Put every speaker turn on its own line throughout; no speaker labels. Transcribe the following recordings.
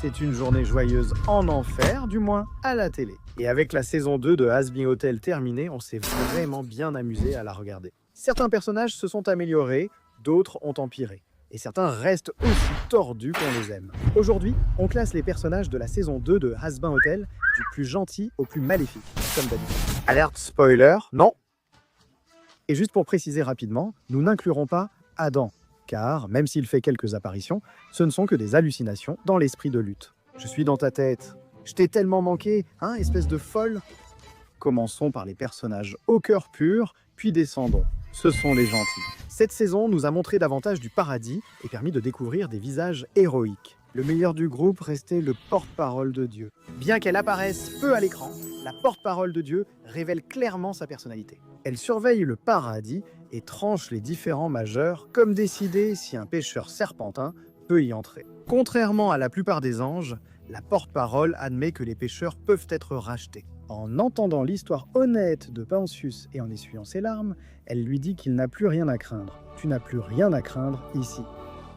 C'est une journée joyeuse en enfer, du moins à la télé. Et avec la saison 2 de Hazbin Hotel terminée, on s'est vraiment bien amusé à la regarder. Certains personnages se sont améliorés, d'autres ont empiré. Et certains restent aussi tordus qu'on les aime. Aujourd'hui, on classe les personnages de la saison 2 de Hazbin Hotel du plus gentil au plus maléfique, comme d'habitude. Alerte spoiler, non. Et juste pour préciser rapidement, nous n'inclurons pas Adam, car même s'il fait quelques apparitions, ce ne sont que des hallucinations dans l'esprit de lutte. Je suis dans ta tête. Je t'ai tellement manqué, hein, espèce de folle. Commençons par les personnages au cœur pur, puis descendons. Ce sont les gentils. Cette saison nous a montré davantage du paradis et permis de découvrir des visages héroïques. Le meilleur du groupe restait le porte-parole de Dieu. Bien qu'elle apparaisse peu à l'écran, la porte-parole de Dieu révèle clairement sa personnalité. Elle surveille le paradis et tranche les différends majeurs, comme décider si un pêcheur serpentin peut y entrer. Contrairement à la plupart des anges, la porte-parole admet que les pêcheurs peuvent être rachetés. En entendant l'histoire honnête de Pensius et en essuyant ses larmes, elle lui dit qu'il n'a plus rien à craindre. Tu n'as plus rien à craindre ici.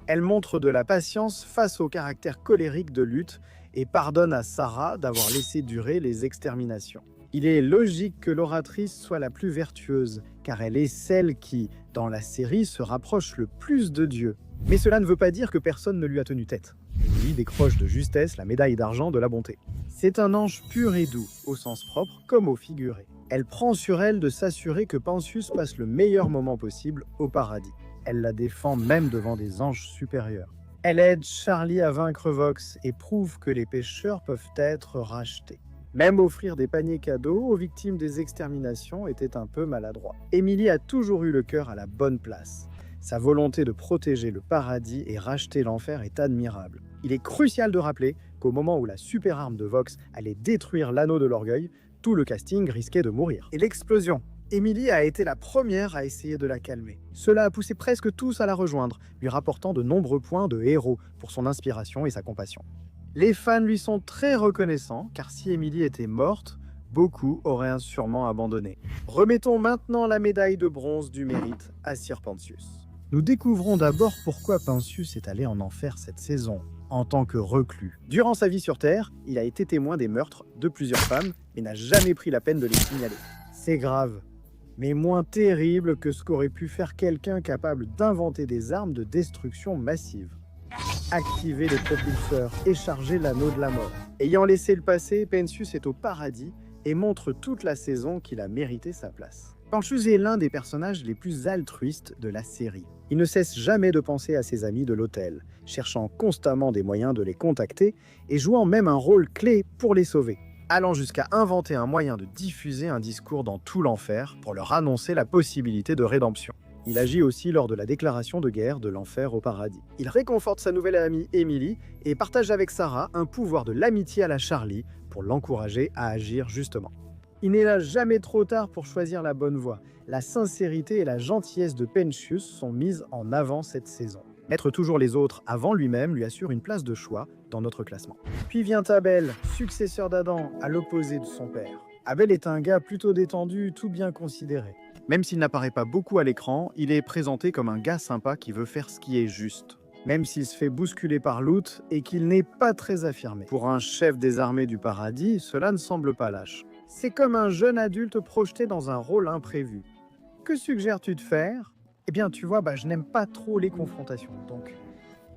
Elle montre de la patience face au caractère colérique de Lutte et pardonne à Sarah d'avoir laissé durer les exterminations. Il est logique que l'oratrice soit la plus vertueuse, car elle est celle qui, dans la série, se rapproche le plus de Dieu. Mais cela ne veut pas dire que personne ne lui a tenu tête. Emily décroche de justesse la médaille d'argent de la bonté. C'est un ange pur et doux, au sens propre comme au figuré. Elle prend sur elle de s'assurer que Pensius passe le meilleur moment possible au paradis. Elle la défend même devant des anges supérieurs. Elle aide Charlie à vaincre Vox et prouve que les pêcheurs peuvent être rachetés. Même offrir des paniers cadeaux aux victimes des exterminations était un peu maladroit. Emily a toujours eu le cœur à la bonne place. Sa volonté de protéger le paradis et racheter l'enfer est admirable. Il est crucial de rappeler qu'au moment où la super arme de Vox allait détruire l'anneau de l'orgueil, tout le casting risquait de mourir. Et l'explosion. Emily a été la première à essayer de la calmer. Cela a poussé presque tous à la rejoindre, lui rapportant de nombreux points de héros pour son inspiration et sa compassion. Les fans lui sont très reconnaissants, car si Emily était morte, beaucoup auraient sûrement abandonné. Remettons maintenant la médaille de bronze du mérite à Sir Pensius. Nous découvrons d'abord pourquoi Pensius est allé en enfer cette saison, en tant que reclus. Durant sa vie sur Terre, il a été témoin des meurtres de plusieurs femmes, mais n'a jamais pris la peine de les signaler. C'est grave, mais moins terrible que ce qu'aurait pu faire quelqu'un capable d'inventer des armes de destruction massive. Activer les propulseurs et charger l'anneau de la mort. Ayant laissé le passé, Pensius est au paradis et montre toute la saison qu'il a mérité sa place. Pensius est l'un des personnages les plus altruistes de la série. Il ne cesse jamais de penser à ses amis de l'hôtel, cherchant constamment des moyens de les contacter et jouant même un rôle clé pour les sauver, allant jusqu'à inventer un moyen de diffuser un discours dans tout l'enfer pour leur annoncer la possibilité de rédemption. Il agit aussi lors de la déclaration de guerre de l'enfer au paradis. Il réconforte sa nouvelle amie Emily et partage avec Sarah un pouvoir de l'amitié à la Charlie pour l'encourager à agir justement. Il n'est là jamais trop tard pour choisir la bonne voie. La sincérité et la gentillesse de Pensius sont mises en avant cette saison. Mettre toujours les autres avant lui-même lui assure une place de choix dans notre classement. Puis vient Abel, successeur d'Adam, à l'opposé de son père. Abel est un gars plutôt détendu, tout bien considéré. Même s'il n'apparaît pas beaucoup à l'écran, il est présenté comme un gars sympa qui veut faire ce qui est juste. Même s'il se fait bousculer par Lutte et qu'il n'est pas très affirmé. Pour un chef des armées du paradis, cela ne semble pas lâche. C'est comme un jeune adulte projeté dans un rôle imprévu. Que suggères-tu de faire ? Eh bien, tu vois, je n'aime pas trop les confrontations, donc...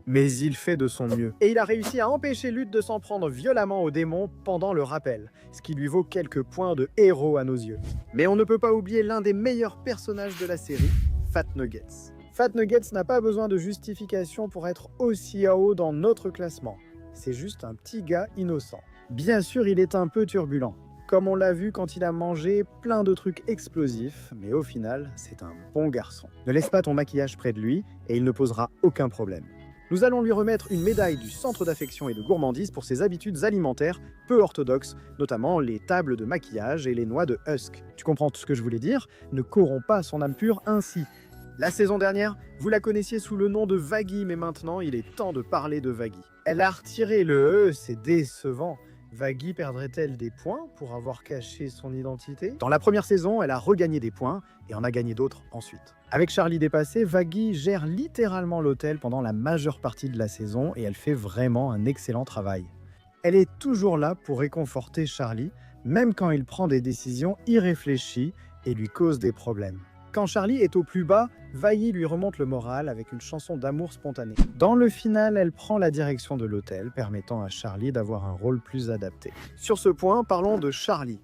Mais il fait de son mieux. Et il a réussi à empêcher Lutte de s'en prendre violemment au démon pendant le rappel, ce qui lui vaut quelques points de héros à nos yeux. Mais on ne peut pas oublier l'un des meilleurs personnages de la série, Fat Nuggets. Fat Nuggets n'a pas besoin de justification pour être aussi haut dans notre classement. C'est juste un petit gars innocent. Bien sûr, il est un peu turbulent, comme on l'a vu quand il a mangé plein de trucs explosifs, mais au final, c'est un bon garçon. Ne laisse pas ton maquillage près de lui et il ne posera aucun problème. Nous allons lui remettre une médaille du Centre d'affection et de gourmandise pour ses habitudes alimentaires peu orthodoxes, notamment les tables de maquillage et les noix de husk. Tu comprends tout ce que je voulais dire ? Ne corromps pas son âme pure ainsi. La saison dernière, vous la connaissiez sous le nom de Vaggie, mais maintenant il est temps de parler de Vaggie. Elle a retiré le « E », c'est décevant. Vaggie perdrait-elle des points pour avoir caché son identité ? Dans la première saison, elle a regagné des points et en a gagné d'autres ensuite. Avec Charlie dépassé, Vaggie gère littéralement l'hôtel pendant la majeure partie de la saison et elle fait vraiment un excellent travail. Elle est toujours là pour réconforter Charlie, même quand il prend des décisions irréfléchies et lui cause des problèmes. Quand Charlie est au plus bas, Vailly lui remonte le moral avec une chanson d'amour spontanée. Dans le final, elle prend la direction de l'hôtel, permettant à Charlie d'avoir un rôle plus adapté. Sur ce point, parlons de Charlie.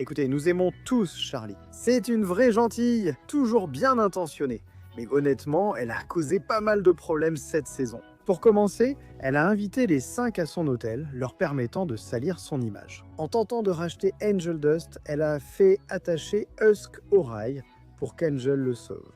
Écoutez, nous aimons tous Charlie. C'est une vraie gentille, toujours bien intentionnée. Mais honnêtement, elle a causé pas mal de problèmes cette saison. Pour commencer, elle a invité les 5 à son hôtel, leur permettant de salir son image. En tentant de racheter Angel Dust, elle a fait attacher Husk au rail pour qu'Angel le sauve.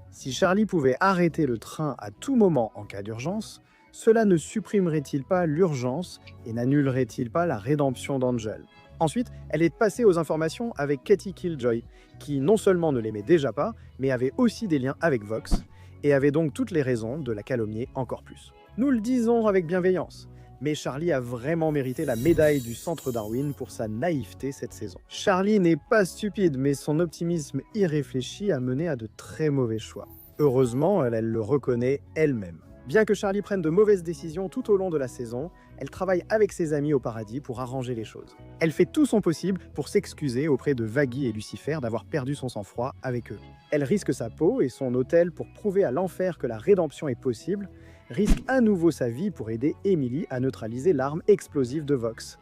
Si Charlie pouvait arrêter le train à tout moment en cas d'urgence, cela ne supprimerait-il pas l'urgence et n'annulerait-il pas la rédemption d'Angel? Ensuite, elle est passée aux informations avec Katie Killjoy, qui non seulement ne l'aimait déjà pas, mais avait aussi des liens avec Vox, et avait donc toutes les raisons de la calomnier encore plus. Nous le disons avec bienveillance, mais Charlie a vraiment mérité la médaille du Centre Darwin pour sa naïveté cette saison. Charlie n'est pas stupide, mais son optimisme irréfléchi a mené à de très mauvais choix. Heureusement, elle le reconnaît elle-même. Bien que Charlie prenne de mauvaises décisions tout au long de la saison, elle travaille avec ses amis au paradis pour arranger les choses. Elle fait tout son possible pour s'excuser auprès de Vaguy et Lucifer d'avoir perdu son sang-froid avec eux. Elle risque sa peau et son hôtel pour prouver à l'enfer que la rédemption est possible, risque à nouveau sa vie pour aider Emily à neutraliser l'arme explosive de Vox,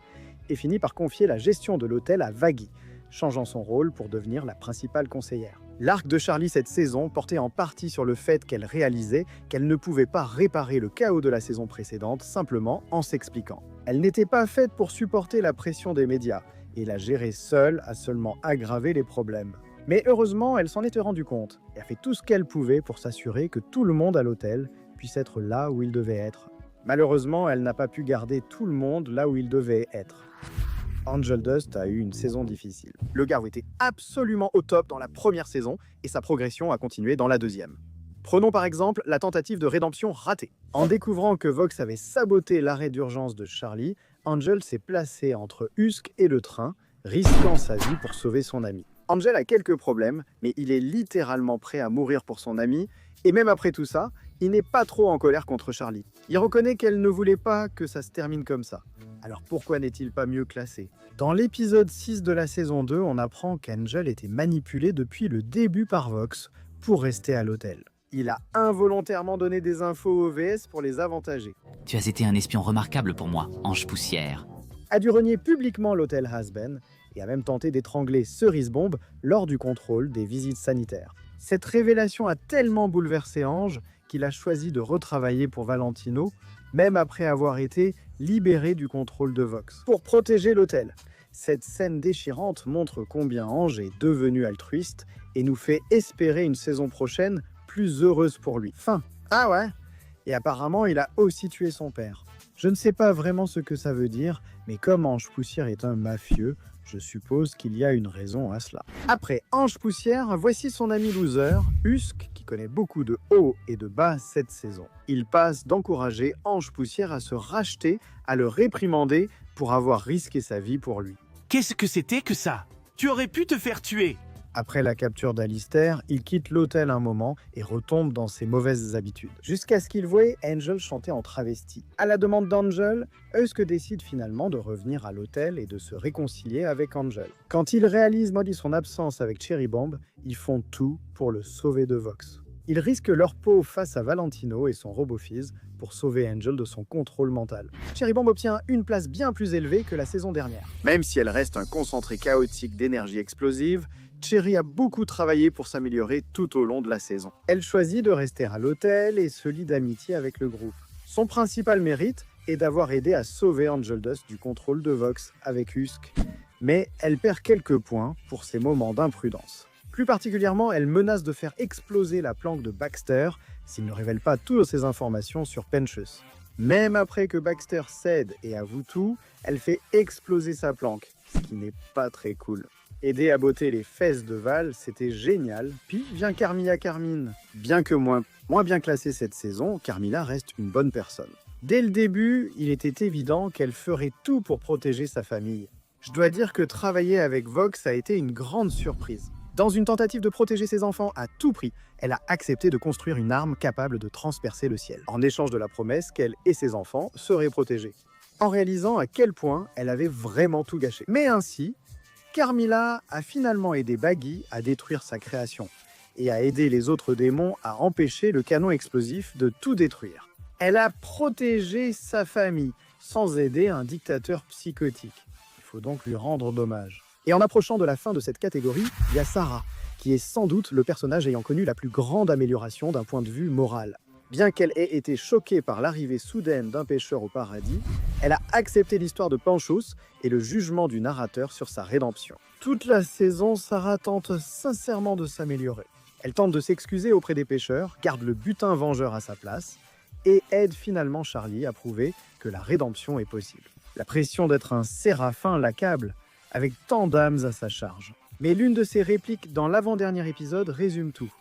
et finit par confier la gestion de l'hôtel à Vaguy, changeant son rôle pour devenir la principale conseillère. L'arc de Charlie cette saison portait en partie sur le fait qu'elle réalisait qu'elle ne pouvait pas réparer le chaos de la saison précédente simplement en s'expliquant. Elle n'était pas faite pour supporter la pression des médias, et la gérer seule a seulement aggravé les problèmes. Mais heureusement, elle s'en était rendue compte, et a fait tout ce qu'elle pouvait pour s'assurer que tout le monde à l'hôtel puisse être là où il devait être. Malheureusement, elle n'a pas pu garder tout le monde là où il devait être. Angel Dust a eu une saison difficile. Le Garou était absolument au top dans la première saison et sa progression a continué dans la deuxième. Prenons par exemple la tentative de rédemption ratée. En découvrant que Vox avait saboté l'arrêt d'urgence de Charlie, Angel s'est placé entre Husk et le train, risquant sa vie pour sauver son ami. Angel a quelques problèmes, mais il est littéralement prêt à mourir pour son ami, et même après tout ça, il n'est pas trop en colère contre Charlie. Il reconnaît qu'elle ne voulait pas que ça se termine comme ça. Alors pourquoi n'est-il pas mieux classé? Dans l'épisode 6 de la saison 2, on apprend qu'Angel était manipulé depuis le début par Vox pour rester à l'hôtel. Il a involontairement donné des infos au VS pour les avantager.
Tu as été un espion remarquable pour moi, Ange Poussière.
A dû renier publiquement l'hôtel Hasben et a même tenté d'étrangler Cerise Bombe lors du contrôle des visites sanitaires. Cette révélation a tellement bouleversé Ange qu'il a choisi de retravailler pour Valentino, même après avoir été libéré du contrôle de Vox, pour protéger l'hôtel. Cette scène déchirante montre combien Ange est devenu altruiste et nous fait espérer une saison prochaine plus heureuse pour lui. Fin. Ah ouais? Et apparemment, il a aussi tué son père. Je ne sais pas vraiment ce que ça veut dire, mais comme Ange Poussière est un mafieux, je suppose qu'il y a une raison à cela. Après Ange Poussière, voici son ami loser, Husk, qui connaît beaucoup de hauts et de bas cette saison. Il passe d'encourager Ange Poussière à se racheter, à le réprimander pour avoir risqué sa vie pour lui.
Qu'est-ce que c'était que ça? Tu aurais pu te faire tuer.
Après la capture d'Alistair, il quitte l'hôtel un moment et retombe dans ses mauvaises habitudes. Jusqu'à ce qu'il voie Angel chanter en travesti. À la demande d'Angel, Husk décide finalement de revenir à l'hôtel et de se réconcilier avec Angel. Quand il réalise Molly son absence avec Cherry Bomb, ils font tout pour le sauver de Vox. Ils risquent leur peau face à Valentino et son RoboFizz pour sauver Angel de son contrôle mental. Cherry Bomb obtient une place bien plus élevée que la saison dernière. Même si elle reste un concentré chaotique d'énergie explosive, Cherry a beaucoup travaillé pour s'améliorer tout au long de la saison. Elle choisit de rester à l'hôtel et se lie d'amitié avec le groupe. Son principal mérite est d'avoir aidé à sauver Angel Dust du contrôle de Vox avec Husk, mais elle perd quelques points pour ses moments d'imprudence. Plus particulièrement, elle menace de faire exploser la planque de Baxter s'il ne révèle pas toutes ses informations sur Penchus. Même après que Baxter cède et avoue tout, elle fait exploser sa planque, ce qui n'est pas très cool. Aider à botter les fesses de Val, c'était génial. Puis vient Carmilla Carmine. Bien que moins bien classée cette saison, Carmilla reste une bonne personne. Dès le début, il était évident qu'elle ferait tout pour protéger sa famille. Je dois dire que travailler avec Vox a été une grande surprise. Dans une tentative de protéger ses enfants à tout prix, elle a accepté de construire une arme capable de transpercer le ciel, en échange de la promesse qu'elle et ses enfants seraient protégés, en réalisant à quel point elle avait vraiment tout gâché. Mais ainsi, Carmilla a finalement aidé Baggy à détruire sa création et a aidé les autres démons à empêcher le canon explosif de tout détruire. Elle a protégé sa famille sans aider un dictateur psychotique. Il faut donc lui rendre hommage. Et en approchant de la fin de cette catégorie, il y a Sarah, qui est sans doute le personnage ayant connu la plus grande amélioration d'un point de vue moral. Bien qu'elle ait été choquée par l'arrivée soudaine d'un pécheur au paradis, elle a accepté l'histoire de Panchos et le jugement du narrateur sur sa rédemption. Toute la saison, Sarah tente sincèrement de s'améliorer. Elle tente de s'excuser auprès des pécheurs, garde le butin vengeur à sa place et aide finalement Charlie à prouver que la rédemption est possible. La pression d'être un séraphin l'accable, avec tant d'âmes à sa charge. Mais l'une de ses répliques dans l'avant-dernier épisode résume tout.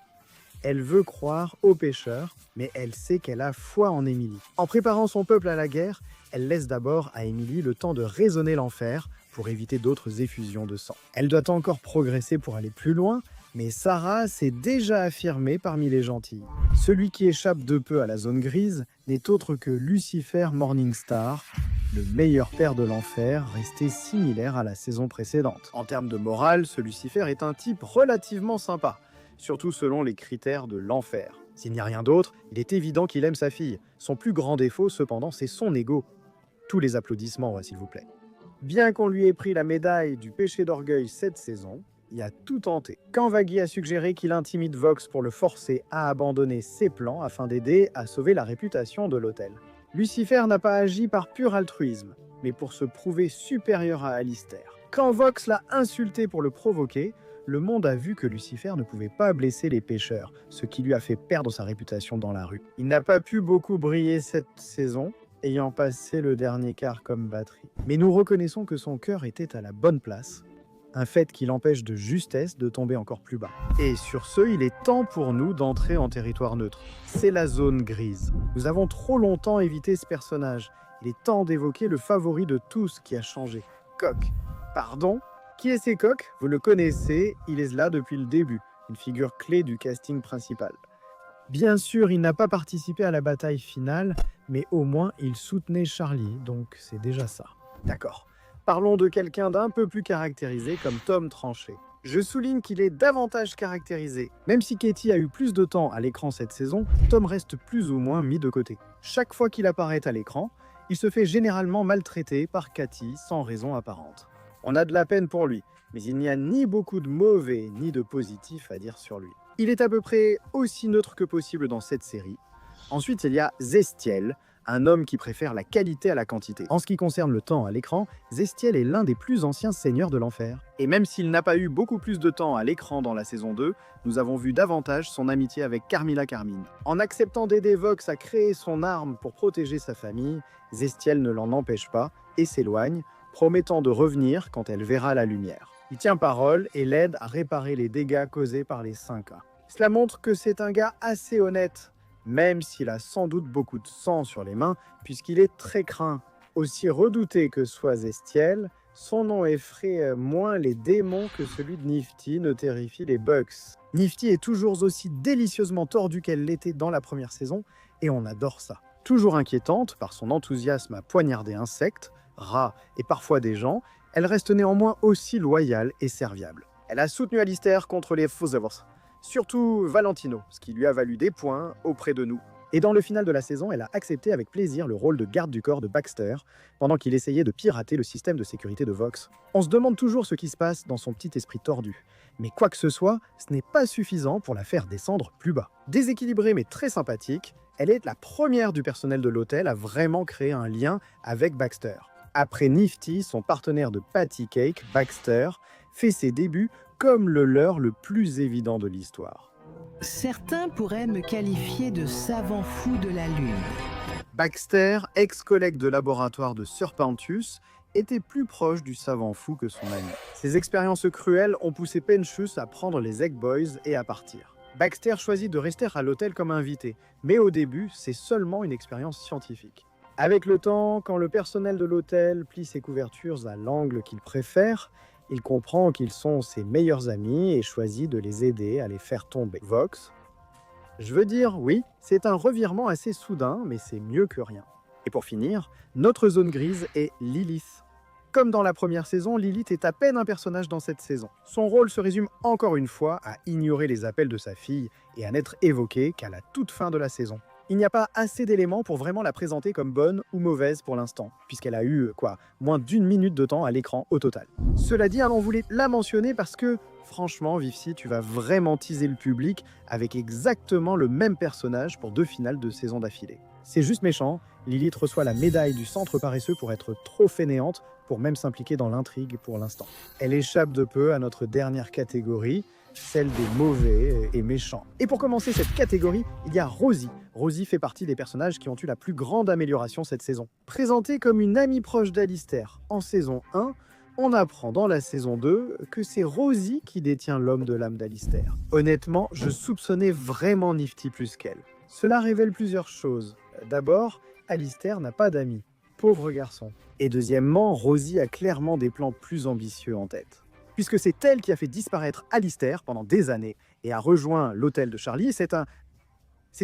Elle veut croire aux pécheurs, mais elle sait qu'elle a foi en Emily. En préparant son peuple à la guerre, elle laisse d'abord à Emily le temps de raisonner l'enfer pour éviter d'autres effusions de sang. Elle doit encore progresser pour aller plus loin, mais Sarah s'est déjà affirmée parmi les gentils. Celui qui échappe de peu à la zone grise n'est autre que Lucifer Morningstar, le meilleur père de l'enfer, resté similaire à la saison précédente. En termes de morale, ce Lucifer est un type relativement sympa, surtout selon les critères de l'enfer. S'il n'y a rien d'autre, il est évident qu'il aime sa fille. Son plus grand défaut, cependant, c'est son ego. Tous les applaudissements, s'il vous plaît. Bien qu'on lui ait pris la médaille du péché d'orgueil cette saison, il a tout tenté. Quand Baggy a suggéré qu'il intimide Vox pour le forcer à abandonner ses plans afin d'aider à sauver la réputation de l'hôtel. Lucifer n'a pas agi par pur altruisme, mais pour se prouver supérieur à Alistair. Quand Vox l'a insulté pour le provoquer, le monde a vu que Lucifer ne pouvait pas blesser les pécheurs, ce qui lui a fait perdre sa réputation dans la rue. Il n'a pas pu beaucoup briller cette saison, ayant passé le dernier quart comme batterie. Mais nous reconnaissons que son cœur était à la bonne place, un fait qui l'empêche de justesse de tomber encore plus bas. Et sur ce, il est temps pour nous d'entrer en territoire neutre. C'est la zone grise. Nous avons trop longtemps évité ce personnage. Il est temps d'évoquer le favori de tous qui a changé. Coq. Pardon ? Qui est ce Coq ? Vous le connaissez, il est là depuis le début, une figure clé du casting principal. Bien sûr, il n'a pas participé à la bataille finale, mais au moins il soutenait Charlie, donc c'est déjà ça. D'accord. Parlons de quelqu'un d'un peu plus caractérisé comme Tom Tranché. Je souligne qu'il est davantage caractérisé. Même si Katie a eu plus de temps à l'écran cette saison, Tom reste plus ou moins mis de côté. Chaque fois qu'il apparaît à l'écran, il se fait généralement maltraiter par Cathy sans raison apparente. On a de la peine pour lui, mais il n'y a ni beaucoup de mauvais ni de positif à dire sur lui. Il est à peu près aussi neutre que possible dans cette série. Ensuite, il y a Zestiel, un homme qui préfère la qualité à la quantité. En ce qui concerne le temps à l'écran, Zestiel est l'un des plus anciens seigneurs de l'enfer. Et même s'il n'a pas eu beaucoup plus de temps à l'écran dans la saison 2, nous avons vu davantage son amitié avec Carmilla Carmine. En acceptant d'aider Vox à créer son arme pour protéger sa famille, Zestiel ne l'en empêche pas et s'éloigne, promettant de revenir quand elle verra la lumière. Il tient parole et l'aide à réparer les dégâts causés par les 5A. Cela montre que c'est un gars assez honnête, même s'il a sans doute beaucoup de sang sur les mains, puisqu'il est très craint. Aussi redouté que soit Zestiel, son nom effraie moins les démons que celui de Nifty ne terrifie les Bucks. Nifty est toujours aussi délicieusement tordue qu'elle l'était dans la première saison, et on adore ça. Toujours inquiétante par son enthousiasme à poignarder insectes, rats et parfois des gens, elle reste néanmoins aussi loyale et serviable. Elle a soutenu Alistair contre les Fossevers, surtout Valentino, ce qui lui a valu des points auprès de nous. Et dans le final de la saison, elle a accepté avec plaisir le rôle de garde du corps de Baxter, pendant qu'il essayait de pirater le système de sécurité de Vox. On se demande toujours ce qui se passe dans son petit esprit tordu. Mais quoi que ce soit, ce n'est pas suffisant pour la faire descendre plus bas. Déséquilibrée mais très sympathique, elle est la première du personnel de l'hôtel à vraiment créer un lien avec Baxter. Après Nifty, son partenaire de patty cake, Baxter, fait ses débuts comme le leur le plus évident de l'histoire.
Certains pourraient me qualifier de savant fou de la Lune.
Baxter, ex-collègue de laboratoire de Serpentius, était plus proche du savant fou que son ami. Ses expériences cruelles ont poussé Penchus à prendre les Egg Boys et à partir. Baxter choisit de rester à l'hôtel comme invité, mais au début, c'est seulement une expérience scientifique. Avec le temps, quand le personnel de l'hôtel plie ses couvertures à l'angle qu'il préfère, Il comprend qu'ils sont ses meilleurs amis et choisit de les aider à les faire tomber. Vox, je veux dire, oui, c'est un revirement assez soudain, mais c'est mieux que rien. Et pour finir, notre zone grise est Lilith. Comme dans la première saison, Lilith est à peine un personnage dans cette saison. Son rôle se résume encore une fois à ignorer les appels de sa fille et à n'être évoqué qu'à la toute fin de la saison. Il n'y a pas assez d'éléments pour vraiment la présenter comme bonne ou mauvaise pour l'instant, puisqu'elle a eu, moins d'1 minute de temps à l'écran au total. Cela dit, on voulait la mentionner parce que, franchement, Vivcy, tu vas vraiment teaser le public avec exactement le même personnage pour 2 finales de saison d'affilée. C'est juste méchant, Lilith reçoit la médaille du centre paresseux pour être trop fainéante, pour même s'impliquer dans l'intrigue pour l'instant. Elle échappe de peu à notre dernière catégorie, celle des mauvais et méchants. Et pour commencer cette catégorie, il y a Rosie. Rosie fait partie des personnages qui ont eu la plus grande amélioration cette saison. Présentée comme une amie proche d'Alistair en saison 1, on apprend dans la saison 2 que c'est Rosie qui détient l'homme de l'âme d'Alistair. Honnêtement, je soupçonnais vraiment Nifty plus qu'elle. Cela révèle plusieurs choses. D'abord, Alistair n'a pas d'amis. Pauvre garçon. Et deuxièmement, Rosie a clairement des plans plus ambitieux en tête. Puisque c'est elle qui a fait disparaître Alistair pendant des années et a rejoint l'hôtel de Charlie, c'est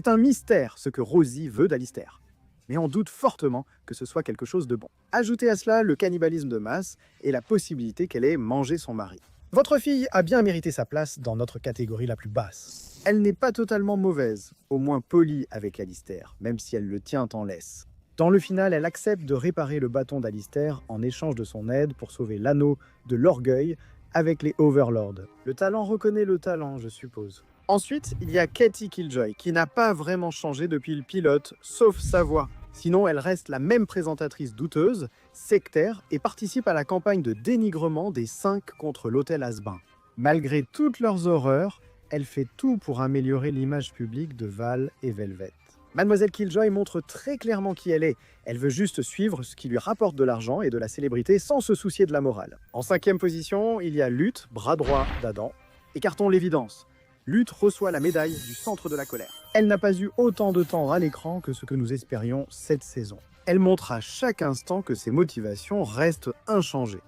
un mystère ce que Rosie veut d'Alistair. Mais on doute fortement que ce soit quelque chose de bon. Ajoutez à cela le cannibalisme de masse et la possibilité qu'elle ait mangé son mari. Votre fille a bien mérité sa place dans notre catégorie la plus basse. Elle n'est pas totalement mauvaise, au moins polie avec Alistair, même si elle le tient en laisse. Dans le final, elle accepte de réparer le bâton d'Alistair en échange de son aide pour sauver l'anneau de l'orgueil avec les Overlords. Le talent reconnaît le talent, je suppose. Ensuite, il y a Katie Killjoy, qui n'a pas vraiment changé depuis le pilote, sauf sa voix. Sinon, elle reste la même présentatrice douteuse, sectaire, et participe à la campagne de dénigrement des 5 contre l'hôtel Asbin. Malgré toutes leurs horreurs, elle fait tout pour améliorer l'image publique de Val et Velvet. Mademoiselle Killjoy montre très clairement qui elle est. Elle veut juste suivre ce qui lui rapporte de l'argent et de la célébrité sans se soucier de la morale. En 5e position, il y a Lutte, bras droit d'Adam. Écartons l'évidence. Lutte reçoit la médaille du centre de la colère. Elle n'a pas eu autant de temps à l'écran que ce que nous espérions cette saison. Elle montre à chaque instant que ses motivations restent inchangées.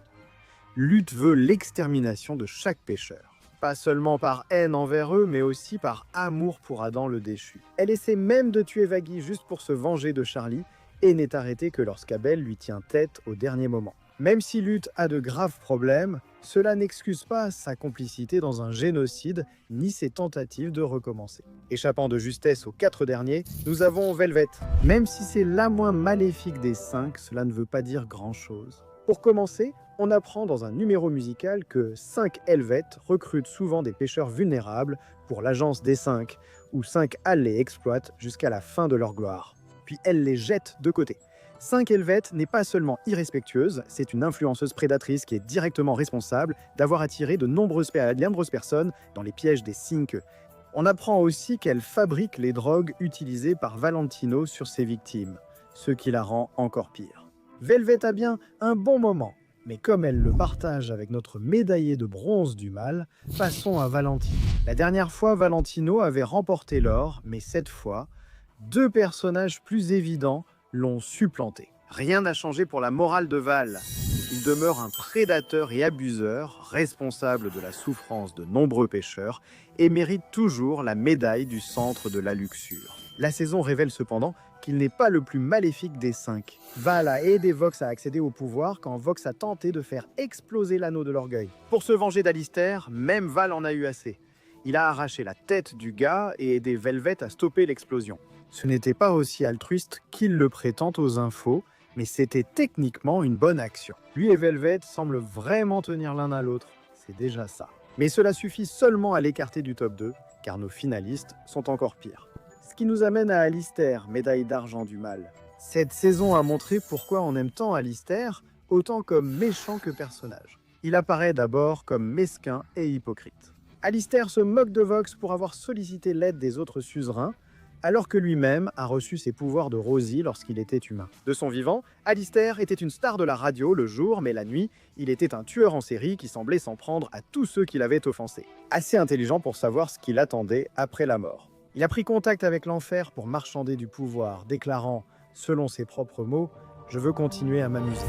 Lutte veut l'extermination de chaque pécheur. Pas seulement par haine envers eux, mais aussi par amour pour Adam le déchu. Elle essaie même de tuer Vaggie juste pour se venger de Charlie, et n'est arrêtée que lorsqu'Abel lui tient tête au dernier moment. Même si Lutte a de graves problèmes, cela n'excuse pas sa complicité dans un génocide, ni ses tentatives de recommencer. Échappant de justesse aux 4 derniers, nous avons Velvet. Même si c'est la moins maléfique des 5, cela ne veut pas dire grand-chose. Pour commencer, on apprend dans un numéro musical que 5 Helvètes recrutent souvent des pêcheurs vulnérables pour l'agence des 5, où 5 Halles les exploitent jusqu'à la fin de leur gloire. Puis elle les jette de côté. 5 Helvètes n'est pas seulement irrespectueuse, c'est une influenceuse prédatrice qui est directement responsable d'avoir attiré de nombreuses personnes dans les pièges des 5. On apprend aussi qu'elle fabrique les drogues utilisées par Valentino sur ses victimes, ce qui la rend encore pire. Velvet a bien un bon moment, mais comme elle le partage avec notre médaillé de bronze du mal, passons à Valentino. La dernière fois, Valentino avait remporté l'or, mais cette fois, 2 personnages plus évidents l'ont supplanté. Rien n'a changé pour la morale de Val. Il demeure un prédateur et abuseur, responsable de la souffrance de nombreux pêcheurs, et mérite toujours la médaille du centre de la luxure. La saison révèle cependant qu'il n'est pas le plus maléfique des 5. Val a aidé Vox à accéder au pouvoir quand Vox a tenté de faire exploser l'anneau de l'orgueil. Pour se venger d'Alistair, même Val en a eu assez. Il a arraché la tête du gars et aidé Velvet à stopper l'explosion. Ce n'était pas aussi altruiste qu'il le prétend aux infos, mais c'était techniquement une bonne action. Lui et Velvet semblent vraiment tenir l'un à l'autre, c'est déjà ça. Mais cela suffit seulement à l'écarter du top 2, car nos finalistes sont encore pires. Ce qui nous amène à Alistair, médaille d'argent du mal. Cette saison a montré pourquoi on aime tant Alistair, autant comme méchant que personnage. Il apparaît d'abord comme mesquin et hypocrite. Alistair se moque de Vox pour avoir sollicité l'aide des autres suzerains, alors que lui-même a reçu ses pouvoirs de Rosie lorsqu'il était humain. De son vivant, Alistair était une star de la radio le jour, mais la nuit, il était un tueur en série qui semblait s'en prendre à tous ceux qui l'avaient offensé. Assez intelligent pour savoir ce qu'il attendait après la mort. Il a pris contact avec l'enfer pour marchander du pouvoir, déclarant, selon ses propres mots, « Je veux continuer à m'amuser ».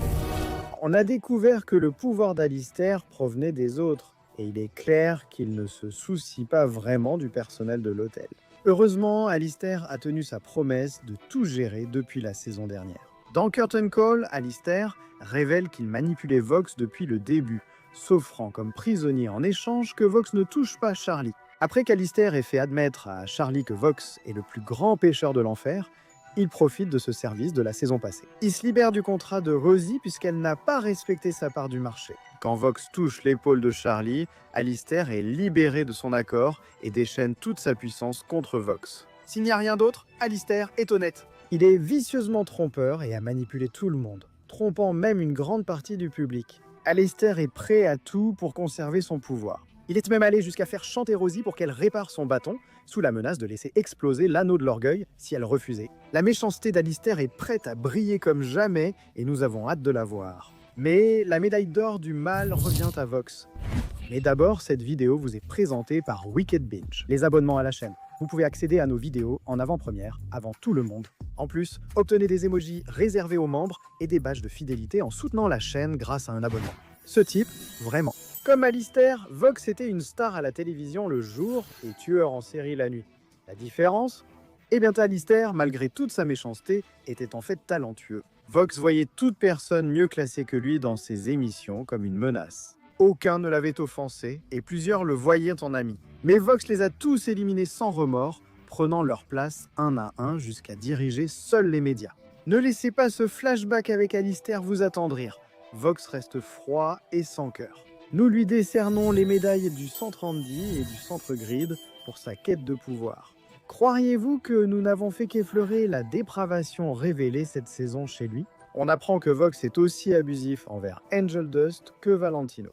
On a découvert que le pouvoir d'Alistair provenait des autres, et il est clair qu'il ne se soucie pas vraiment du personnel de l'hôtel. Heureusement, Alistair a tenu sa promesse de tout gérer depuis la saison dernière. Dans Curtain Call, Alistair révèle qu'il manipulait Vox depuis le début, s'offrant comme prisonnier en échange que Vox ne touche pas Charlie. Après qu'Alistair ait fait admettre à Charlie que Vox est le plus grand pécheur de l'enfer, il profite de ce service de la saison passée. Il se libère du contrat de Rosie puisqu'elle n'a pas respecté sa part du marché. Quand Vox touche l'épaule de Charlie, Alistair est libéré de son accord et déchaîne toute sa puissance contre Vox. S'il n'y a rien d'autre, Alistair est honnête. Il est vicieusement trompeur et a manipulé tout le monde, trompant même une grande partie du public. Alistair est prêt à tout pour conserver son pouvoir. Il est même allé jusqu'à faire chanter Rosie pour qu'elle répare son bâton, sous la menace de laisser exploser l'anneau de l'orgueil si elle refusait. La méchanceté d'Alistair est prête à briller comme jamais et nous avons hâte de la voir. Mais la médaille d'or du mal revient à Vox. Mais d'abord, cette vidéo vous est présentée par Wicked Binge, les abonnements à la chaîne. Vous pouvez accéder à nos vidéos en avant-première, avant tout le monde. En plus, obtenez des emojis réservés aux membres et des badges de fidélité en soutenant la chaîne grâce à un abonnement. Ce type, vraiment. Comme Alistair, Vox était une star à la télévision le jour et tueur en série la nuit. La différence ? Eh bien, Alistair, malgré toute sa méchanceté, était en fait talentueux. Vox voyait toute personne mieux classée que lui dans ses émissions comme une menace. Aucun ne l'avait offensé et plusieurs le voyaient en ami. Mais Vox les a tous éliminés sans remords, prenant leur place un à un jusqu'à diriger seuls les médias. Ne laissez pas ce flashback avec Alistair vous attendrir. Vox reste froid et sans cœur. Nous lui décernons les médailles du Centre Andy et du Centre Grid pour sa quête de pouvoir. Croiriez-vous que nous n'avons fait qu'effleurer la dépravation révélée cette saison chez lui ? On apprend que Vox est aussi abusif envers Angel Dust que Valentino.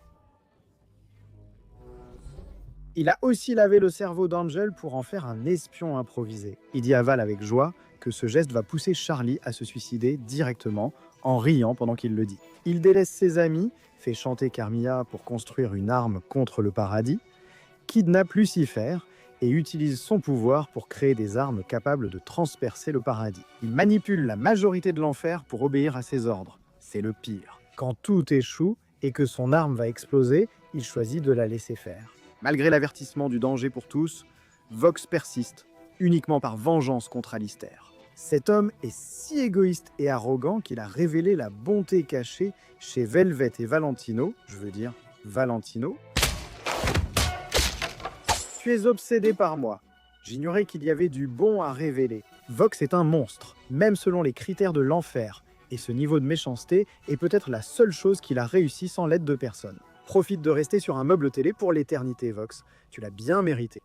Il a aussi lavé le cerveau d'Angel pour en faire un espion improvisé. Il dit à Val avec joie que ce geste va pousser Charlie à se suicider directement, en riant pendant qu'il le dit. Il délaisse ses amis, fait chanter Carmilla pour construire une arme contre le paradis, kidnappe Lucifer et utilise son pouvoir pour créer des armes capables de transpercer le paradis. Il manipule la majorité de l'enfer pour obéir à ses ordres. C'est le pire. Quand tout échoue et que son arme va exploser, il choisit de la laisser faire. Malgré l'avertissement du danger pour tous, Vox persiste, uniquement par vengeance contre Alistair. Cet homme est si égoïste et arrogant qu'il a révélé la bonté cachée chez Velvet et Valentino, Valentino. Tu es obsédé par moi. J'ignorais qu'il y avait du bon à révéler. Vox est un monstre, même selon les critères de l'enfer, et ce niveau de méchanceté est peut-être la seule chose qu'il a réussi sans l'aide de personne. Profite de rester sur un meuble télé pour l'éternité, Vox. Tu l'as bien mérité.